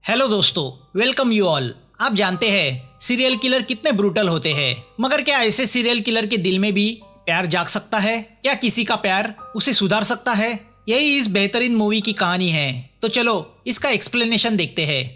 Hello दोस्तों, welcome you all. आप जानते हैं सीरियल किलर कितने ब्रूटल होते हैं, मगर क्या ऐसे सीरियल किलर के दिल में भी प्यार जाग सकता है? क्या किसी का प्यार उसे सुधार सकता है? यही इस बेहतरीन मूवी की कहानी है। तो चलो इसका एक्सप्लेनेशन देखते हैं।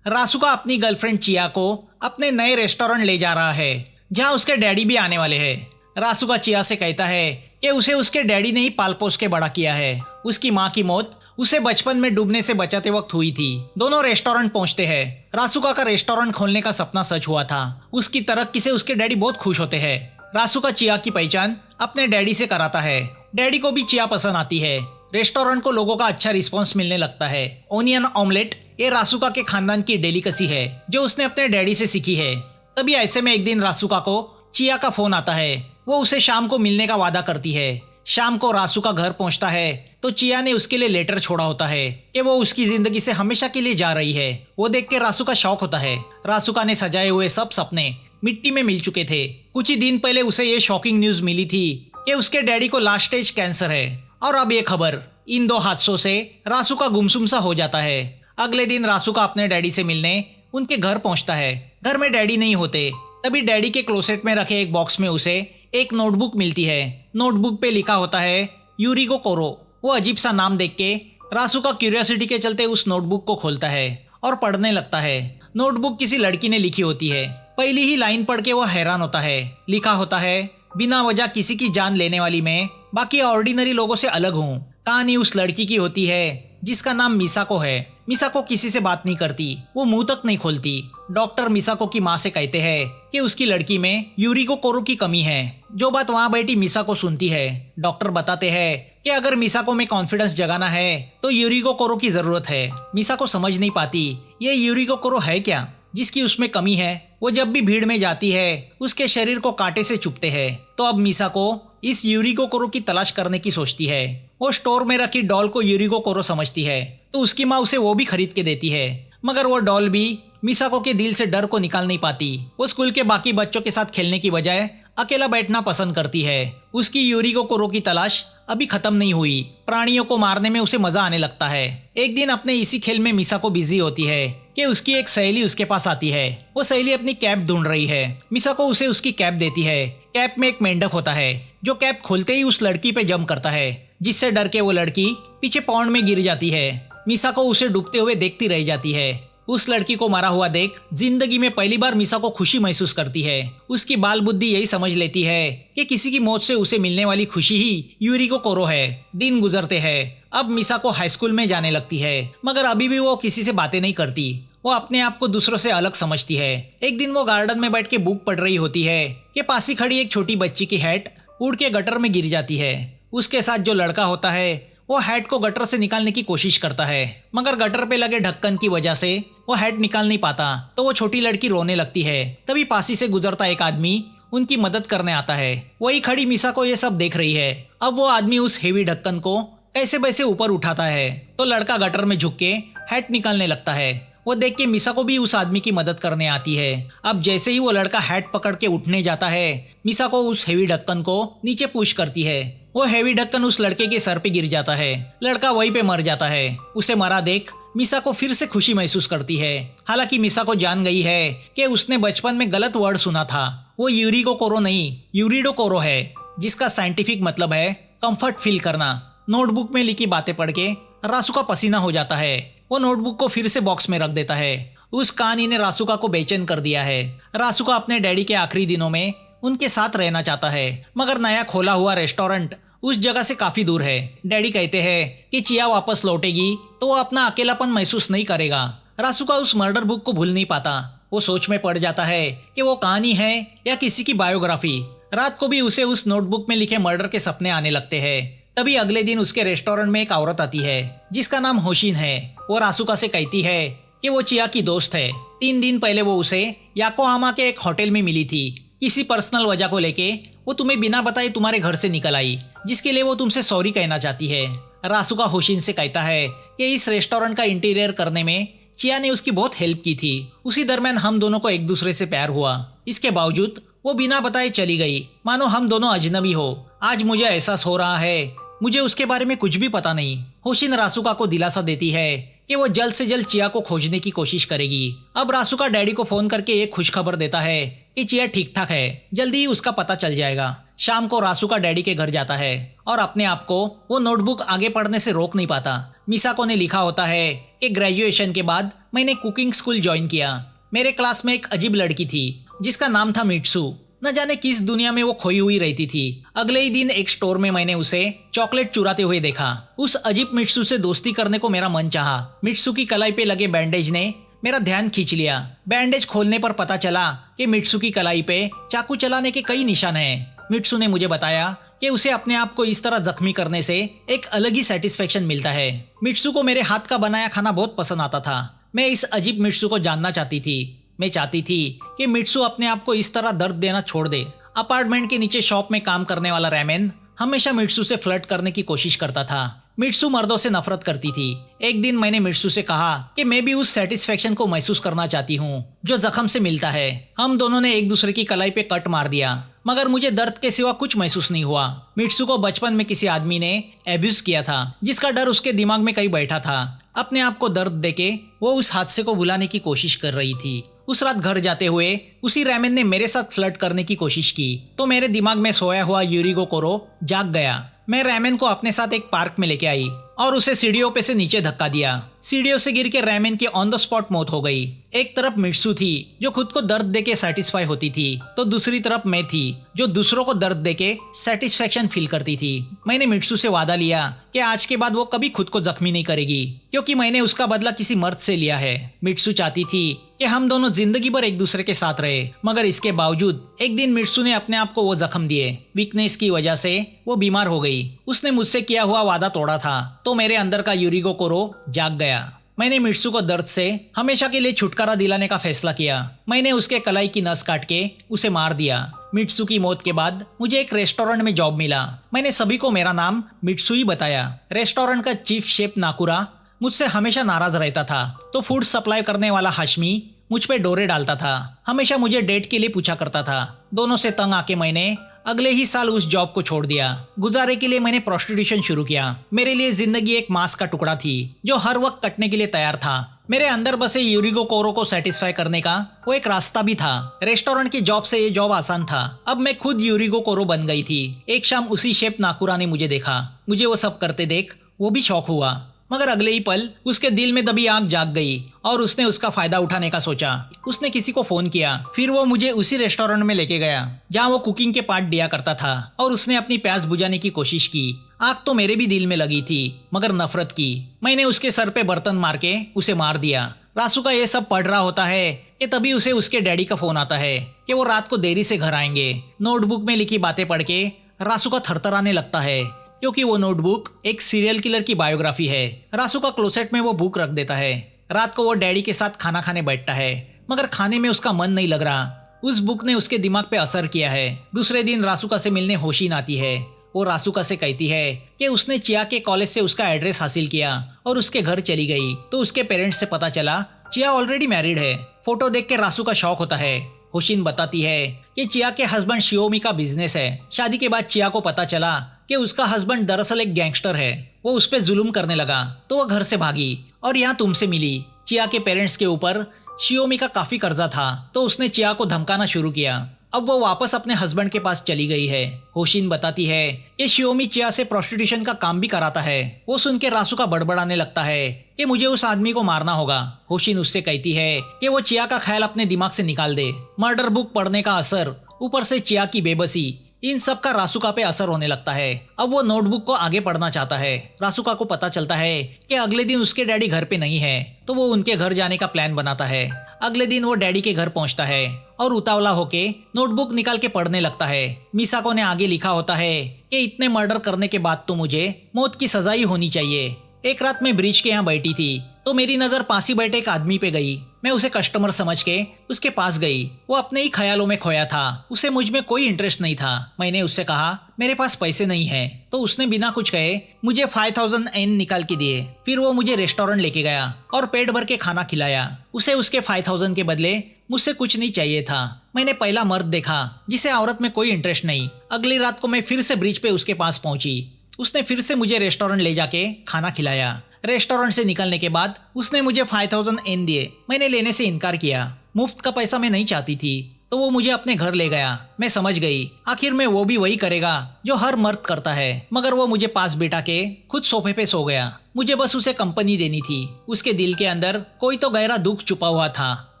रासुका अपनी गर्लफ्रेंड चिया को अपने नए रेस्टोरेंट ले जा रहा है, जहां उसके डैडी भी आने वाले हैं। रासुका चिया से कहता है कि उसे उसके डैडी ने ही पाल पोस के बड़ा किया है। उसकी माँ की मौत उसे बचपन में डूबने से बचाते वक्त हुई थी। दोनों रेस्टोरेंट पहुंचते हैं। रासुका का रेस्टोरेंट खोलने का सपना सच हुआ था। उसकी तरक्की से उसके डैडी बहुत खुश होते हैं। रासुका चिया की पहचान अपने डैडी से कराता है। डैडी को भी चिया पसंद आती है। रेस्टोरेंट को लोगों का अच्छा रिस्पॉन्स मिलने लगता है। ओनियन ऑमलेट ये रासुका के खानदान की डेलिकेसी है, जो उसने अपने डैडी से सीखी है। तभी ऐसे में एक दिन रासुका को चिया का फोन आता है। वो उसे शाम को मिलने का वादा करती है। शाम को रासुका घर पहुंचता है तो चिया ने उसके लिए लेटर छोड़ा होता है कि वो उसकी जिंदगी से हमेशा के लिए जा रही है। वो देख के रासुका शॉक होता है। रासुका ने सजाए हुए सब सपने मिट्टी में मिल चुके थे। कुछ ही दिन पहले उसे ये शॉकिंग न्यूज मिली थी कि उसके डैडी को लास्ट स्टेज कैंसर है। और अब ये खबर, इन दो हादसों से रासुका गुमसुम सा हो जाता है। अगले दिन रासुका अपने डैडी से मिलने उनके घर पहुंचता है। घर में डैडी नहीं होते। तभी डैडी के क्लोसेट में रखे एक बॉक्स में उसे एक नोटबुक मिलती है। नोटबुक पे लिखा होता है यूरिको कोरो। वो अजीब सा नाम देख के रासुका क्यूरियोसिटी के चलते उस नोटबुक को खोलता है और पढ़ने लगता है। नोटबुक किसी लड़की ने लिखी होती है। पहली ही लाइन पढ़ के वो हैरान होता है। लिखा होता है, बिना वजह किसी की जान लेने वाली मैं बाकी ऑर्डिनरी लोगों से अलग हूँ। कहानी उस लड़की की होती है जिसका नाम मिसाको है। मिसाको किसी से बात नहीं करती, वो मुंह तक नहीं खोलती। डॉक्टर मिसाको की माँ से कहते हैं कि उसकी लड़की में यूरिको कोरो की कमी है। जो बात वहाँ बैठी मिसाको सुनती है। डॉक्टर बताते हैं कि अगर मिसाको में कॉन्फिडेंस जगाना है तो यूरिको कोरो की जरूरत है। मिसाको समझ नहीं पाती ये यूरिको कोरो है क्या जिसकी उसमें कमी है। वो जब भी भीड़ में जाती है उसके शरीर को कांटे से चुभते हैं। तो अब मिसाको इस यूरिको कोरो की तलाश करने की सोचती है। वो स्टोर में रखी डॉल को यूरिको कोरो समझती है, तो उसकी माँ उसे वो भी खरीद के देती है। मगर वो डॉल भी मिसाको के दिल से डर को निकाल नहीं पाती। वो स्कूल के बाकी बच्चों के साथ खेलने की बजाय अकेला बैठना पसंद करती है। उसकी यूरिको कोरो की तलाश अभी खत्म नहीं हुई। प्राणियों को मारने में उसे मजा आने लगता है। एक दिन अपने इसी खेल में मिसाको बिजी होती है कि उसकी एक सहेली उसके पास आती है। वो सहेली अपनी कैप ढूंढ रही है। मिसाको उसे उसकी कैप देती है। कैप में एक मेंढक होता है जो कैप खोलते ही उस लड़की पे जंप करता है, जिससे डर के वो लड़की पीछे पौंड में गिर जाती है। मिसाको उसे डूबते हुए देखती रह जाती है। उस लड़की को मारा हुआ देख जिंदगी में पहली बार मिसाको खुशी महसूस करती है। उसकी बाल बुद्धि यही समझ लेती है कि किसी की मौत से उसे मिलने वाली खुशी ही यूरिको कोरो है। दिन गुजरते हैं। अब मिसाको हाई स्कूल में जाने लगती है, मगर अभी भी वो किसी से बातें नहीं करती। वो अपने आप को दूसरों से अलग समझती है। एक दिन वो गार्डन में बैठ के बुक पढ़ रही होती है कि पास ही खड़ी एक छोटी बच्ची की हैट उड़ के गटर में गिर जाती है। उसके साथ जो लड़का होता है वो हैट को गटर से निकालने की कोशिश करता है, मगर गटर पे लगे ढक्कन की वजह से वो हैट निकाल नहीं पाता। तो वो छोटी लड़की रोने लगती है। तभी पासी से गुजरता एक आदमी उनकी मदद करने आता है। वही खड़ी मिसाको ये सब देख रही है। अब वो आदमी उस हेवी ढक्कन को कैसे वैसे ऊपर उठाता है तो लड़का गटर में झुक के हैट निकालने लगता है। वो देख के मिसाको भी उस आदमी की मदद करने आती है। अब जैसे ही वो लड़का हैट पकड़ के उठने जाता है, मिसाको उस हेवी ढक्कन को नीचे पुश करती है। वो हेवी ढक्कन उस लड़के के सर पे गिर जाता है। लड़का वहीं पे मर जाता है। उसे मरा देख मिसाको फिर से खुशी महसूस करती है। हालांकि मिसाको जान गई है कि उसने बचपन में गलत वर्ड सुना था। वो यूरिको कोरो नहीं, यूरिडो कोरो है, जिसका साइंटिफिक मतलब है कंफर्ट फील करना। नोटबुक में लिखी बातें पढ़ के रासुका पसीना हो जाता है। वो नोटबुक को फिर से बॉक्स में रख देता है। उस कहानी ने रासुका को बेचैन कर दिया है। रासुका अपने डैडी के आखिरी दिनों में उनके साथ रहना चाहता है, मगर नया खोला हुआ रेस्टोरेंट उस जगह से काफी दूर है। डैडी कहते हैं कि चिया वापस लौटेगी तो वो अपना अकेलापन महसूस नहीं करेगा। रासुका उस मर्डर बुक को भूल नहीं पाता। वो सोच में पड़ जाता है कि वो कहानी है या किसी की बायोग्राफी। रात को भी उसे उस नोटबुक में लिखे मर्डर के सपने आने लगते हैं। तभी अगले दिन उसके रेस्टोरेंट में एक औरत आती है जिसका नाम होशिन है। वो रासुका से कहती है कि वो चिया की दोस्त है। 3 दिन पहले वो उसे याकोहामा के एक होटल में मिली थी। किसी पर्सनल वजह को लेके वो तुम्हें बिना बताए तुम्हारे घर से निकल आई, जिसके लिए वो तुमसे सॉरी कहना चाहती है। रासुका होशिन से कहता है कि इस रेस्टोरेंट का इंटीरियर करने में चिया ने उसकी बहुत हेल्प की थी। उसी दरमियान हम दोनों को एक दूसरे से प्यार हुआ। इसके बावजूद वो बिना बताए चली गई, मानो हम दोनों अजनबी हो। आज मुझे एहसास हो रहा है मुझे उसके बारे में कुछ भी पता नहीं। होशिन रासुका को दिलासा देती है कि वो जल्द से जल्द चिया को खोजने की कोशिश करेगी। अब रासुका डैडी को फोन करके एक खुशखबर देता है कि चिया ठीक ठाक है, जल्दी ही उसका पता चल जाएगा। शाम को रासुका डैडी के घर जाता है और अपने आप को वो नोटबुक आगे पढ़ने से रोक नहीं पाता। मिसाको ने लिखा होता है कि ग्रेजुएशन के बाद मैंने कुकिंग स्कूल ज्वाइन किया। मेरे क्लास में एक अजीब लड़की थी जिसका नाम था मिट्सू। न जाने किस दुनिया में वो खोई हुई रहती थी। अगले ही दिन एक स्टोर में मैंने उसे चॉकलेट चुराते हुए देखा। उस अजीब मिट्सू से दोस्ती करने को मेरा मन चाहा। मिट्सू की कलाई पे लगे बैंडेज ने मेरा ध्यान खींच लिया। बैंडेज खोलने पर पता चला कि मिट्सू की कलाई पे चाकू चलाने के कई निशान हैं। मिट्सू ने मुझे बताया कि उसे अपने आप को इस तरह जख्मी करने से एक अलग ही सेटिस्फेक्शन मिलता है। मिट्सू को मेरे हाथ का बनाया खाना बहुत पसंद आता था। मैं इस अजीब मिट्सू को जानना चाहती थी। मैं चाहती थी कि मिट्सू अपने आप को इस तरह दर्द देना छोड़ दे। अपार्टमेंट के नीचे शॉप में काम करने वाला रैमेन हमेशा मिट्सू से फ्लर्ट करने की कोशिश करता था। मिट्सू मर्दों से नफरत करती थी। एक दिन मैंने मिट्सू से कहा कि मैं भी उस सेटिस्फेक्शन को महसूस करना चाहती हूँ जो जख्म से मिलता है। हम दोनों ने एक दूसरे की कलाई पे कट मार दिया, मगर मुझे दर्द के सिवा कुछ महसूस नहीं हुआ। मिट्सू को बचपन में किसी आदमी ने एब्यूज किया था जिसका डर उसके दिमाग में कहीं बैठा था। अपने आप को दर्द देके वो उस हादसे को भुलाने की कोशिश कर रही थी। उस रात घर जाते हुए उसी रैमेन ने मेरे साथ फ्लर्ट करने की कोशिश की तो मेरे दिमाग में सोया हुआ यूरिगो कोरो जाग गया। मैं रैमेन को अपने साथ एक पार्क में लेके आई और उसे सीढ़ियों पे से नीचे धक्का दिया। सीढ़ियों से गिर के रैमेन की ऑन द स्पॉट मौत हो गई। एक तरफ मिट्सू थी जो खुद को दर्द देके सेटिस्फाई होती थी, तो दूसरी तरफ मैं थी जो दूसरों को दर्द देके सेटिस्फेक्शन फील करती थी। मैंने मिट्सू से वादा लिया कि आज के बाद वो कभी खुद को जख्मी नहीं करेगी, क्योंकि मैंने उसका बदला किसी मर्द से लिया है। मिट्सू चाहती थी कि हम दोनों जिंदगी भर एक दूसरे के साथ रहे, मगर इसके बावजूद एक दिन मिट्सू ने अपने आप को वो जख्म दिए। वीकनेस की वजह से वो बीमार हो गई। उसने मुझसे किया हुआ वादा तोड़ा था, तो मेरे अंदर का यूरिगो कोरो जाग गया। मैंने मिट्सू को दर्द से हमेशा के लिए छुटकारा दिलाने का फैसला किया। मैंने उसके कलाई की नस काट के उसे मार दिया। मिट्सू की मौत के बाद मुझे एक रेस्टोरेंट में जॉब मिला। मैंने सभी को मेरा नाम मिट्सू ही बताया। रेस्टोरेंट का चीफ शेफ नाकुरा मुझसे हमेशा नाराज रहता था, तो फूड सप्लाई करने वाला हाशमी मुझ पे डोरे डालता था। हमेशा मुझे डेट के लिए पूछा करता था। दोनों से तंग आके मैंने अगले ही साल उस जॉब को छोड़ दिया। गुजारे के लिए मैंने प्रोस्टिट्यूशन शुरू किया। मेरे लिए जिंदगी एक मांस का टुकड़ा थी जो हर वक्त कटने के लिए तैयार था। मेरे अंदर बसे यूरिगो कोरो को सेटिस्फाई करने का वो एक रास्ता भी था। रेस्टोरेंट की जॉब से ये जॉब आसान था। अब मैं खुद यूरिगो कोरो बन गई थी। एक शाम उसी शेफ नाकुरा ने मुझे देखा। मुझे वो सब करते देख वो भी शौक हुआ, मगर अगले ही पल उसके दिल में दबी आग जाग गई और उसने उसका फायदा उठाने का सोचा। उसने किसी को फोन किया, फिर वो मुझे उसी रेस्टोरेंट में लेके गया जहाँ वो कुकिंग के पार्ट दिया करता था, और उसने अपनी प्यास बुझाने की कोशिश की। आग तो मेरे भी दिल में लगी थी, मगर नफरत की। मैंने उसके सर पे बर्तन मार के उसे मार दिया। रासुका ये सब पढ़ रहा होता है कि तभी उसे उसके डैडी का फोन आता है कि वो रात को देरी से घर आएंगे। नोटबुक में लिखी बातें पढ़ के रासुका थरथराने लगता है, क्योंकि वो नोटबुक एक सीरियल किलर की बायोग्राफी है। रासुका क्लोसेट में वो बुक रख देता है। रात को वो डैडी के साथ खाना खाने बैठता है, मगर खाने में उसका मन नहीं लग रहा। उस बुक ने उसके दिमाग पे असर किया है। दूसरे दिन रासुका से मिलने होशिन आती है। वो रासुका से कहती है कि उसने चिया के कॉलेज से उसका एड्रेस हासिल किया और उसके घर चली गई, तो उसके पेरेंट्स से पता चला चिया ऑलरेडी मैरिड है। फोटो देख के रासुका शॉक होता है। होशिन बताती है कि चिया के हस्बैंड शियोमी का बिजनेस है। शादी के बाद चिया को पता चला कि उसका हस्बैंड दरअसल एक गैंगस्टर है। वो उस पे जुल्म करने लगा, तो वो घर से भागी और यहाँ तुमसे मिली। चिया के पेरेंट्स के ऊपर शियोमी का काफी कर्जा था, तो उसने चिया को धमकाना शुरू किया। अब वो वापस अपने हस्बैंड के पास चली गई है। होशिन बताती है कि शियोमी चिया से प्रोस्टिट्यूशन का काम भी कराता है। वो सुन के रासुका बड़बड़ाने लगता है कि मुझे उस आदमी को मारना होगा। होशिन उससे कहती है कि वो चिया का ख्याल अपने दिमाग से निकाल दे। मर्डर बुक पढ़ने का असर, ऊपर से चिया की बेबसी, इन सब का रासुका पे असर होने लगता है। अब वो नोटबुक को आगे पढ़ना चाहता है। रासुका को पता चलता है कि अगले दिन उसके डैडी घर पे नहीं है, तो वो उनके घर जाने का प्लान बनाता है। अगले दिन वो डैडी के घर पहुंचता है और उतावला होके नोटबुक निकाल के पढ़ने लगता है। मिसाको ने आगे लिखा होता है कि इतने मर्डर करने के बाद तो मुझे मौत की सजा ही होनी चाहिए। एक रात मैं ब्रिज के यहाँ बैठी थी, तो मेरी नजर पास ही बैठे एक आदमी पे गई। मैं उसे कस्टमर समझ के उसके पास गई। वो अपने ही ख्यालों में खोया था। उसे मुझ में कोई इंटरेस्ट नहीं था। मैंने उससे कहा मेरे पास पैसे नहीं है, तो उसने बिना कुछ कहे मुझे 5000 एन निकाल के दिए। फिर वो मुझे रेस्टोरेंट लेके गया और पेट भर के खाना खिलाया। उसे उसके 5000 के बदले मुझसे कुछ नहीं चाहिए था। मैंने पहला मर्द देखा जिसे औरत में कोई इंटरेस्ट नहीं। अगली रात को मैं फिर से ब्रिज पे उसके पास पहुंची। उसने फिर से मुझे रेस्टोरेंट ले जाके खाना खिलाया। रेस्टोरेंट से निकलने के बाद उसने मुझे 5000 येन दिए। मैंने लेने से इनकार किया। मुफ्त का पैसा मैं नहीं चाहती थी, तो वो मुझे अपने घर ले गया। मैं समझ गई आखिर में वो भी वही करेगा जो हर मर्द करता है। मगर वो मुझे पास बिठा के खुद सोफे पे सो गया। मुझे बस उसे कंपनी देनी थी। उसके दिल के अंदर कोई तो गहरा दुख छुपा हुआ था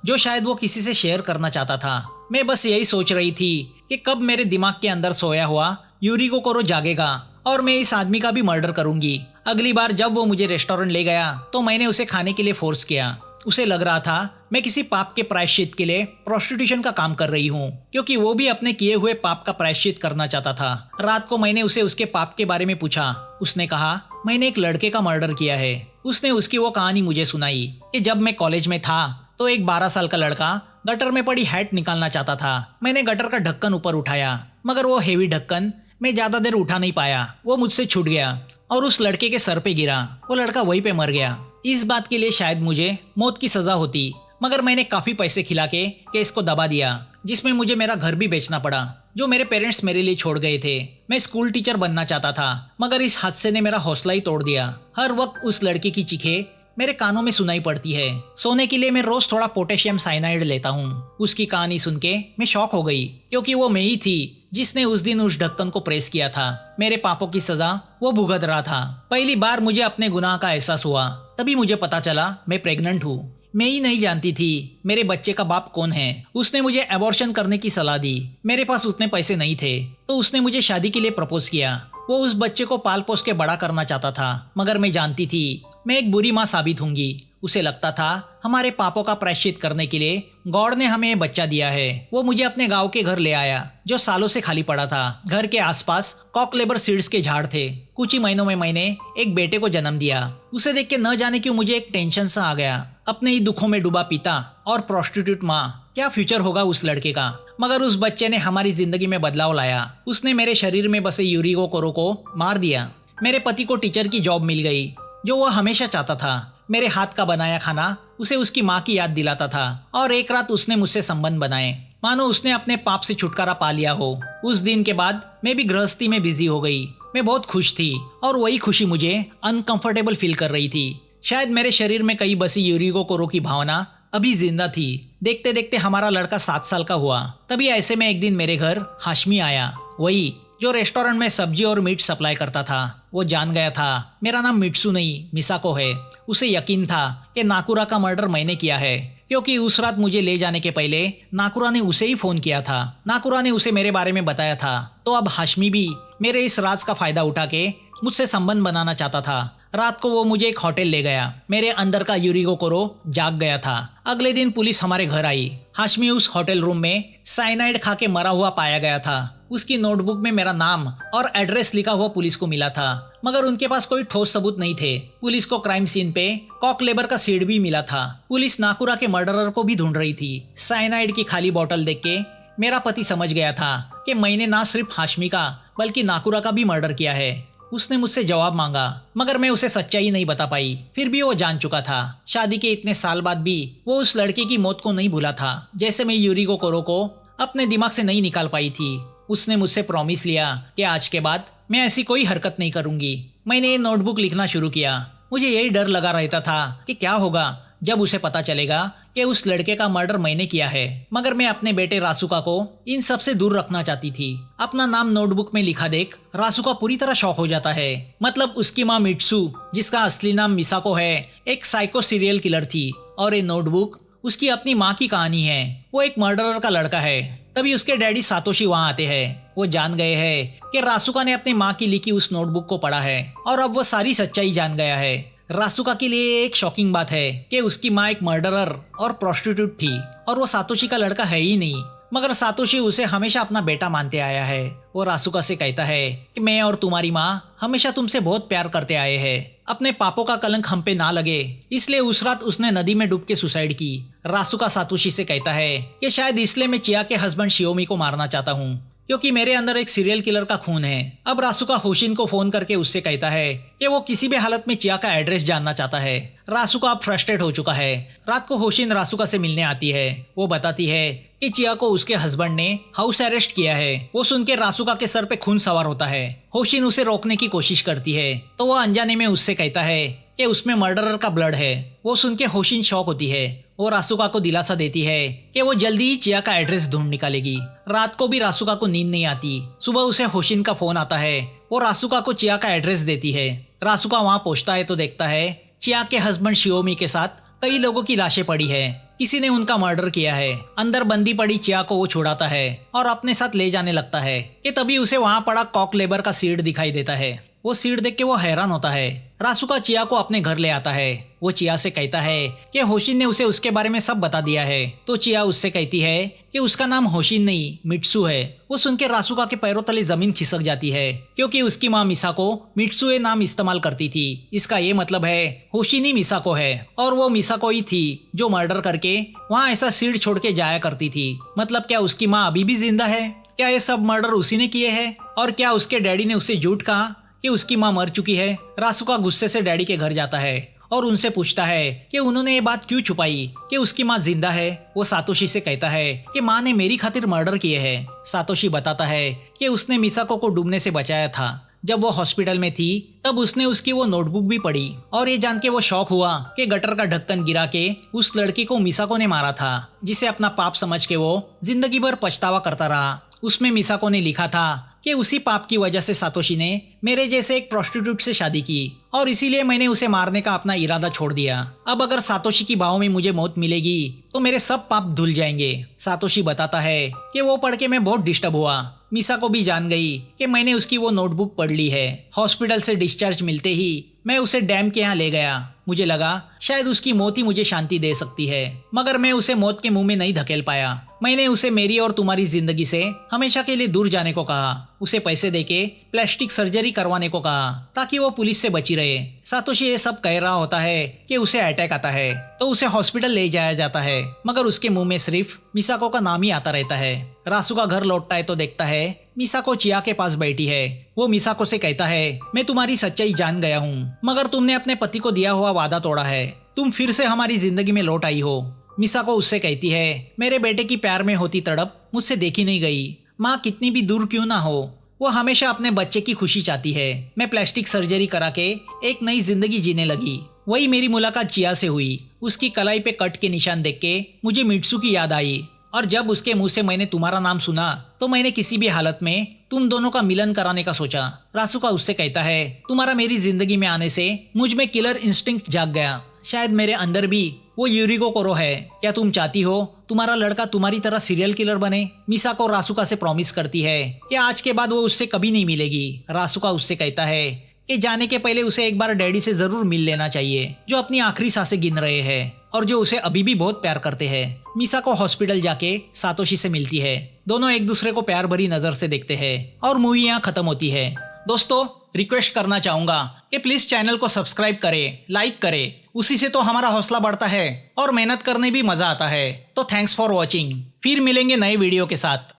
जो शायद वो किसी से शेयर करना चाहता था। मैं बस यही सोच रही थी कि कब मेरे दिमाग के अंदर सोया हुआ यूरिको कोरो जागेगा और मैं इस आदमी का भी मर्डर करूंगी। अगली बार जब वो मुझे रेस्टोरेंट ले गया तो मैंने उसे खाने के लिए फोर्स किया। उसे लग रहा था मैं किसी पाप के प्रायश्चित के लिए प्रोस्टिट्यूशन का काम कर रही हूँ, क्योंकि वो भी अपने किए हुए पाप का प्रायश्चित करना चाहता था। रात को मैंने उसे उसके पाप के बारे में पूछा। उसने कहा मैंने एक लड़के का मर्डर किया है। उसने उसकी वो कहानी मुझे सुनाई कि जब मैं कॉलेज में था तो एक 12 साल का लड़का गटर में पड़ी हैट निकालना चाहता था। मैंने गटर का ढक्कन ऊपर उठाया, मगर वो हेवी ढक्कन मैं ज्यादा देर उठा नहीं पाया। वो मुझसे छूट गया और उस लड़के के सर पे गिरा। वो लड़का वहीं पे मर गया। इस बात के लिए शायद मुझे मौत की सजा होती, मगर मैंने काफी पैसे खिला के केस को दबा दिया, जिसमें मुझे मेरा घर भी बेचना पड़ा जो मेरे पेरेंट्स मेरे लिए छोड़ गए थे। मैं स्कूल टीचर बनना चाहता था, मगर इस हादसे ने मेरा हौसला ही तोड़ दिया। हर वक्त उस लड़के की चीखें मेरे कानों में सुनाई पड़ती है। सोने के लिए मैं रोज थोड़ा पोटेशियम साइनाइड लेता हूँ। उसकी कहानी सुन के मैं शॉक हो गई, क्योंकि वो मैं ही थी जिसने उस दिन उस ढक्कन को प्रेस किया था। मेरे पापों की सजा वो भुगत रहा था। पहली बार मुझे अपने गुनाह का एहसास हुआ, तभी मुझे पता चला मैं प्रेग्नेंट हूँ। मैं ही नहीं जानती थी मेरे बच्चे का बाप कौन है। उसने मुझे एबॉर्शन करने की सलाह दी। मेरे पास उतने पैसे नहीं थे, तो उसने मुझे शादी के लिए प्रपोज किया। वो उस बच्चे को पाल पोस के बड़ा करना चाहता था, मगर मैं जानती थी मैं एक बुरी माँ साबित होंगी। उसे लगता था हमारे पापों का प्रायश्चित करने के लिए गॉड ने हमें बच्चा दिया है। वो मुझे अपने गांव के घर ले आया, जो सालों से खाली पड़ा था। घर के आसपास कॉकलेबर सीड्स के झाड़ थे। कुछ ही महीनों में मैंने एक बेटे को जन्म दिया। उसे देख के न जाने क्यों मुझे एक टेंशन सा आ गया। अपने ही दुखों में डूबा पिता और प्रोस्टिट्यूट माँ, क्या फ्यूचर होगा उस लड़के का। मगर उस बच्चे ने हमारी जिंदगी में बदलाव लाया। उसने मेरे शरीर में बसे यूरिको कोरो को मार दिया। मेरे पति को टीचर की जॉब मिल गई, जो वह हमेशा चाहता था। मेरे हाथ का बनाया खाना उसे उसकी माँ की याद दिलाता था, और एक रात उसने मुझसे संबंध बनाए, मानो उसने अपने पाप से छुटकारा पा लिया हो। उस दिन के बाद मैं भी गृहस्थी में बिजी हो गई। मैं बहुत खुश थी, और वही खुशी मुझे अनकंफर्टेबल फील कर रही थी। शायद मेरे शरीर में कई बसी यूरिको कोरो की भावना अभी जिंदा थी। देखते देखते हमारा लड़का 7 साल का हुआ। तभी ऐसे में एक दिन मेरे घर हाशमी आया, वही जो रेस्टोरेंट में सब्जी और मीट सप्लाई करता था। वो जान गया था मेरा नाम मिट्सू नहीं मिसाको है। उसे यकीन था कि नाकुरा का मर्डर मैंने किया है, क्योंकि उस रात मुझे ले जाने के पहले नाकुरा ने उसे ही फोन किया था। नाकुरा ने उसे मेरे बारे में बताया था। तो अब हाशमी भी मेरे इस राज का फायदा उठा के मुझसे संबंध बनाना चाहता था। रात को वो मुझे एक होटल ले गया। मेरे अंदर का यूरिको कोरो जाग गया था। अगले दिन पुलिस हमारे घर आई। हाशमी उस होटल रूम में साइनाइड खा के मरा हुआ पाया गया था। उसकी नोटबुक में मेरा नाम और एड्रेस लिखा हुआ पुलिस को मिला था, मगर उनके पास कोई ठोस सबूत नहीं थे। पुलिस को क्राइम सीन पे कॉकलेबर का सीड भी मिला था। पुलिस नाकुरा के मर्डरर को भी ढूंढ रही थी। साइनाइड की खाली बोतल देख के मेरा पति समझ गया था कि मैंने ना सिर्फ हाशमी का बल्कि नाकुरा का भी मर्डर किया है। उसने मुझसे जवाब मांगा, मगर मैं उसे सच्चाई नहीं बता पाई। फिर भी वो जान चुका था। शादी के इतने साल बाद भी वो उस लड़के की मौत को नहीं भूला था, जैसे मैं यूरिको कोरो को अपने दिमाग से नहीं निकाल पाई थी। उसने मुझसे प्रॉमिस लिया कि आज के बाद मैं ऐसी कोई हरकत नहीं करूंगी। मैंने ये नोटबुक लिखना शुरू किया। मुझे यही डर लगा रहता था कि क्या होगा जब उसे पता चलेगा कि उस लड़के का मर्डर मैंने किया है। मगर मैं अपने बेटे रासुका को इन सब से दूर रखना चाहती थी। अपना नाम नोटबुक में लिखा देख रासुका पूरी तरह शॉक हो जाता है। मतलब उसकी माँ मिट्सू, जिसका असली नाम मिसाको है, एक साइको सीरियल किलर थी, और ये नोटबुक उसकी अपनी माँ की कहानी है। वो एक मर्डरर का लड़का है। तभी उसके डैडी सातोशी वहाँ आते हैं। वो जान गए हैं कि रासुका ने अपनी माँ की लिखी उस नोटबुक को पढ़ा है, और अब वो सारी सच्चाई जान गया है। रासुका के लिए एक शॉकिंग बात है कि उसकी माँ एक मर्डरर और प्रोस्टिट्यूट थी, और वो सातोशी का लड़का है ही नहीं। मगर सातोशी उसे हमेशा अपना बेटा मानते आया है। वो रासुका से कहता है कि मैं और तुम्हारी माँ हमेशा तुमसे बहुत प्यार करते आए हैं। अपने पापों का कलंक हम पे ना लगे, इसलिए उस रात उसने नदी में डूब के सुसाइड की। रासुका सातोशी से कहता है कि शायद इसलिए मैं चिया के हस्बैंड शियोमी को मारना चाहता हूँ, क्योंकि मेरे अंदर एक सीरियल किलर का खून है। अब रासुका होशिन को फोन करके उससे कहता है कि वो किसी भी हालत में चिया का एड्रेस जानना चाहता है। रासुका अब फ्रस्ट्रेट हो चुका है। रात को होशिन रासुका से मिलने आती है। वो बताती है कि चिया को उसके हस्बैंड ने हाउस अरेस्ट किया है। वो सुन के रासुका के सर पे खून सवार होता है। होशिन उसे रोकने की कोशिश करती है तो वो अनजाने में उससे कहता है कि उसमें मर्डरर का ब्लड है। वो सुन के होशिन शॉक होती है। वो रासुका को दिलासा देती है कि वो जल्दी ही चिया का एड्रेस ढूंढ निकालेगी। रात को भी रासुका को नींद नहीं आती। सुबह उसे होशिन का फोन आता है। वो रासुका को चिया का एड्रेस देती है। रासुका वहाँ पहुँचता है तो देखता है चिया के हस्बैंड शियोमी के साथ कई लोगों की लाशें पड़ी है। किसी ने उनका मर्डर किया है। अंदर बंदी पड़ी चिया को वो छुड़ाता है और अपने साथ ले जाने लगता है कि तभी उसे वहाँ पड़ा कॉक लेबर का सीड दिखाई देता है। वो सीड देख के वो हैरान होता है। रासुका चिया को अपने घर ले आता है। वो चिया से कहता है कि होशिन ने उसे उसके बारे में सब बता दिया है। तो चिया उससे कहती है कि उसका नाम होशिन नहीं मित्सु है। वो सुन के रासुका के पैरों तले जमीन खिसक जाती है क्योंकि उसकी माँ मिसाको मित्सुए नाम इस्तेमाल करती थी। इसका ये मतलब है होशिन ही मिसाको है और वो मिसाको ही थी जो मर्डर करके वहाँ ऐसा सीड छोड़ के जाया करती थी। मतलब क्या उसकी माँ अभी भी जिंदा है? क्या ये सब मर्डर उसी ने किए हैं? और क्या उसके डैडी ने उससे झूठ कहा कि उसकी माँ मर चुकी है? रासुका गुस्से से डैडी के घर जाता है और उनसे पूछता है कि उन्होंने ये बात क्यों छुपाई कि उसकी माँ जिंदा है। वो सातोशी से कहता है कि माँ ने मेरी खातिर मर्डर किए हैं। सातोशी बताता है कि उसने मिसाको को डूबने से बचाया था। जब वो हॉस्पिटल में थी तब उसने उसकी वो नोटबुक भी पढ़ी और ये जान के वो शॉक हुआ कि गटर का ढक्कन गिरा के उस लड़की को मिसाको ने मारा था, जिसे अपना पाप समझ के वो जिंदगी भर पछतावा करता रहा। उसमें मिसाको ने लिखा था कि उसी पाप की वजह से सातोशी ने मेरे जैसे एक प्रोस्टिट्यूट से शादी की और इसीलिए मैंने उसे मारने का अपना इरादा छोड़ दिया। अब अगर सातोशी की बाहों में मुझे मौत मिलेगी तो मेरे सब पाप धुल जाएंगे। सातोशी बताता है कि वो पढ़ के मैं बहुत डिस्टर्ब हुआ। मिसाको भी जान गई कि मैंने उसकी वो नोटबुक पढ़ ली है। हॉस्पिटल से डिस्चार्ज मिलते ही मैं उसे डैम के यहाँ ले गया। मुझे लगा शायद उसकी मौत ही मुझे शांति दे सकती है, मगर मैं उसे मौत के मुंह में नहीं धकेल पाया। मैंने उसे मेरी और तुम्हारी जिंदगी से हमेशा के लिए दूर जाने को कहा। उसे पैसे देके प्लास्टिक सर्जरी करवाने को कहा ताकि वो पुलिस से बची रहे। सातोशी ये सब कह रहा होता है कि उसे अटैक आता है तो उसे हॉस्पिटल ले जाया जाता है, मगर उसके मुंह में सिर्फ मिसाको का नाम ही आता रहता है। रासुका घर लौटता है तो देखता है मिसाको चिया के पास बैठी है। वो मिसाको से कहता है मैं तुम्हारी सच्चाई जान गया हूँ, मगर तुमने अपने पति को दिया हुआ वादा तोड़ा है। तुम फिर से हमारी जिंदगी में लौट आई हो। मिसाको उससे कहती है मेरे बेटे की प्यार में होती तड़प मुझसे देखी नहीं गई। माँ कितनी भी दूर क्यों ना हो, वो हमेशा अपने बच्चे की खुशी चाहती है। मैं प्लास्टिक सर्जरी करा के एक नई जिंदगी जीने लगी। वही मेरी मुलाकात चिया से हुई। उसकी कलाई पे कट के निशान देख के मुझे मित्सु की याद आई और जब उसके मुंह से मैंने तुम्हारा नाम सुना तो मैंने किसी भी हालत में तुम दोनों का मिलन कराने का सोचा। रासुका उससे कहता है तुम्हारा मेरी जिंदगी में आने से मुझ में किलर इंस्टिंक्ट जाग गया। शायद मेरे अंदर भी वो यूरिको कोरो है। क्या तुम चाहती हो तुम्हारा लड़का तुम्हारी तरह सीरियल किलर बने? मिसाको रासुका से प्रॉमिस करती है कि आज के बाद वो उससे कभी नहीं मिलेगी। रासुका उससे कहता है कि जाने के पहले उसे एक बार डैडी से जरूर मिल लेना चाहिए, जो अपनी आखिरी सांसें गिन रहे हैं और जो उसे अभी भी बहुत प्यार करते हैं। मिसाको हॉस्पिटल जाके सातोशी से मिलती है। दोनों एक दूसरे को प्यार भरी नजर से देखते हैं और मूवी यहाँ खत्म होती है। दोस्तों, रिक्वेस्ट करना चाहूंगा कि प्लीज चैनल को सब्सक्राइब करें, लाइक करें। उसी से तो हमारा हौसला बढ़ता है और मेहनत करने भी मजा आता है। तो थैंक्स फॉर वॉचिंग। फिर मिलेंगे नए वीडियो के साथ।